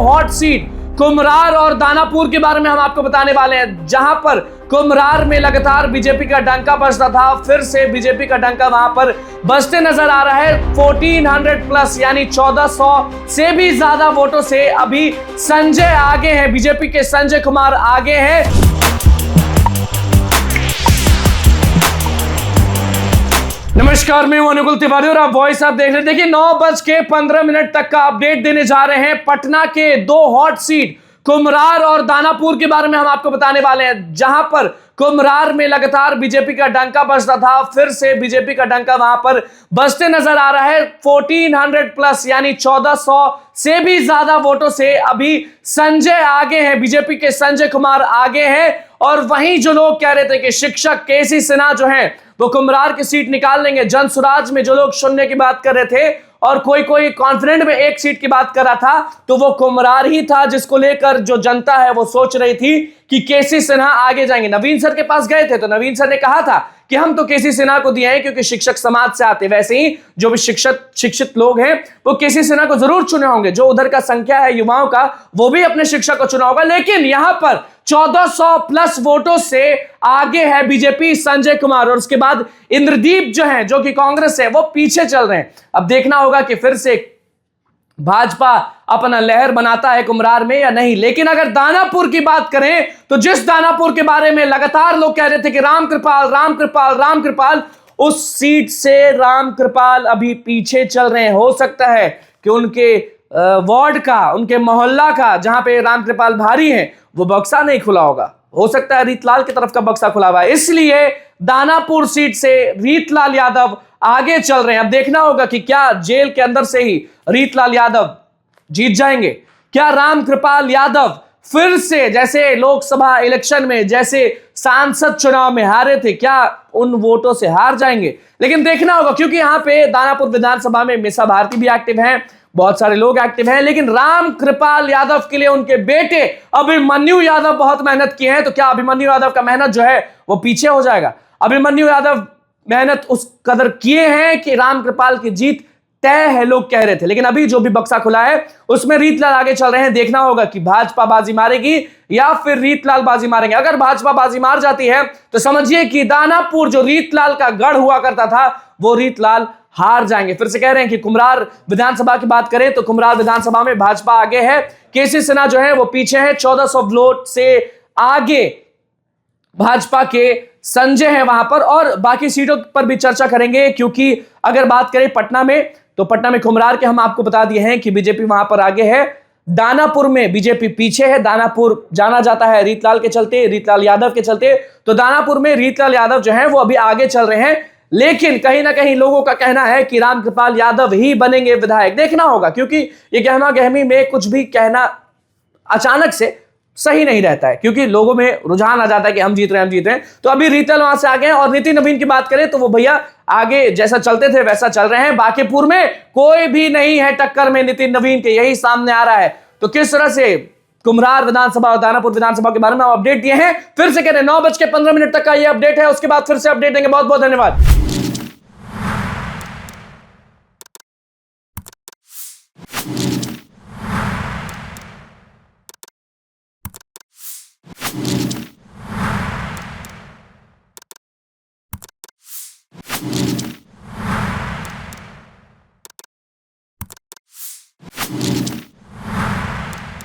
Hot seat Kumhrar और दानापुर के बारे में हम आपको बताने वाले हैं, जहां पर कुम्हरार में लगातार बीजेपी का डंका बजता था। फिर से बीजेपी का डंका वहां पर बजते नजर आ रहा है। 1400 प्लस यानी 1400 से भी ज्यादा वोटों से अभी संजय आगे हैं, बीजेपी के संजय कुमार आगे हैं। नमस्कार, मैं हूं अनुकुल तिवारी और आप वॉइस आप देख रहे हैं। देखिए 9:15 तक का अपडेट देने जा रहे हैं। पटना के दो हॉट सीट कुम्हरार और दानापुर के बारे में हम आपको बताने वाले हैं, जहां पर कुम्हरार में लगातार बीजेपी का डंका बजता था। फिर से बीजेपी का डंका वहां पर बजते नजर आ रहा है। 1400 प्लस यानी 1400 से भी ज्यादा वोटों से अभी संजय आगे हैं, बीजेपी के संजय कुमार आगे हैं। और वहीं जो लोग कह रहे थे कि शिक्षक केसी सिन्हा जो हैं वो कुम्हरार की सीट निकाल लेंगे, जनसुराज में जो लोग शून्य की बात कर रहे थे और कोई कॉन्फिडेंट में एक सीट की बात कर रहा था, तो वो कुम्हरार ही था जिसको लेकर जो जनता है वो सोच रही थी कि केसी सिन्हा आगे जाएंगे। नवीन सर के पास गए थे तो नवीन सर ने कहा था कि हम तो केसी सिन्हा को दिए हैं क्योंकि शिक्षक समाज से आते। वैसे ही जो भी शिक्षित लोग हैं वो केसी सिन्हा को जरूर चुने होंगे। जो उधर का संख्या है युवाओं का, वो भी अपने शिक्षक को चुना होगा। लेकिन यहां पर 1400 प्लस वोटों से आगे है बीजेपी संजय कुमार, और उसके बाद इंद्रदीप जो है, जो कि कांग्रेस है, वो पीछे चल रहे हैं। अब देखना होगा कि फिर से भाजपा अपना लहर बनाता है कुम्हरार में या नहीं। लेकिन अगर दानापुर की बात करें तो जिस दानापुर के बारे में लगातार लोग कह रहे थे कि रामकृपाल रामकृपाल रामकृपाल, उस सीट से रामकृपाल अभी पीछे चल रहे हैं। हो सकता है कि उनके वार्ड का, उनके मोहल्ला का, जहां पे रामकृपाल भारी हैं, वो बक्सा नहीं खुला होगा। हो सकता है रीतलाल की तरफ का बक्सा खुला हुआ है, इसलिए दानापुर सीट से रीतलाल यादव आगे चल रहे हैं। अब देखना होगा कि क्या जेल के अंदर से ही रीतलाल यादव जीत जाएंगे, क्या रामकृपाल यादव फिर से जैसे लोकसभा इलेक्शन में, जैसे सांसद चुनाव में हारे थे, क्या उन वोटों से हार जाएंगे। लेकिन देखना होगा, क्योंकि यहां पे दानापुर विधानसभा में मीसा भारती भी एक्टिव हैं, बहुत सारे लोग एक्टिव हैं। लेकिन रामकृपाल यादव के लिए उनके बेटे अभिमन्यु यादव बहुत मेहनत किए हैं, तो क्या अभिमन्यु यादव का मेहनत जो है वो पीछे हो जाएगा। अभिमन्यु यादव मेहनत उस कदर किए हैं कि रामकृपाल की जीत तय है, लोग कह रहे थे। लेकिन अभी जो भी बक्सा खुला है उसमें रीतलाल आगे चल रहे हैं। देखना होगा कि भाजपा बाजी मारेगी या फिर रीतलाल बाजी मारेंगे। अगर भाजपा बाजी मार जाती है तो समझिए कि दानापुर जो रीतलाल का गढ़ हुआ करता था, वो रीतलाल हार जाएंगे। फिर से कह रहे हैं कि कुम्हरार विधानसभा की बात करें तो कुम्हरार विधानसभा में भाजपा आगे है, केसी सिन्हा जो है वो पीछे है। 1400 वोट से आगे भाजपा के संजय है वहां पर। और बाकी सीटों पर भी चर्चा करेंगे, क्योंकि अगर बात करें पटना में, तो पटना में कुम्हरार के हम आपको बता दिए हैं कि बीजेपी वहां पर आगे है। दानापुर में बीजेपी पीछे है। दानापुर जाना जाता है रीतलाल के चलते, रीतलाल यादव के चलते, तो दानापुर में रीतलाल यादव जो है वो अभी आगे चल रहे हैं। लेकिन कहीं ना कहीं लोगों का कहना है कि रामकृपाल यादव ही बनेंगे विधायक। देखना होगा, क्योंकि ये गहमा गहमी में कुछ भी कहना अचानक से सही नहीं रहता है, क्योंकि लोगों में रुझान आ जाता है कि हम जीत रहे हैं। तो अभी रीतलाल वहां से आगे हैं। और नितिन नवीन की बात करें तो वो भैया आगे जैसा चलते थे वैसा चल रहे हैं। बांकीपुर में कोई भी नहीं है टक्कर में नितिन नवीन के, यही सामने आ रहा है। तो किस तरह से कुम्हरार विधानसभा और दानापुर विधानसभा के बारे में हम अपडेट दिए हैं। फिर से कह रहे हैं 9:15 तक का ये अपडेट है, उसके बाद फिर से अपडेट देंगे। बहुत बहुत धन्यवाद।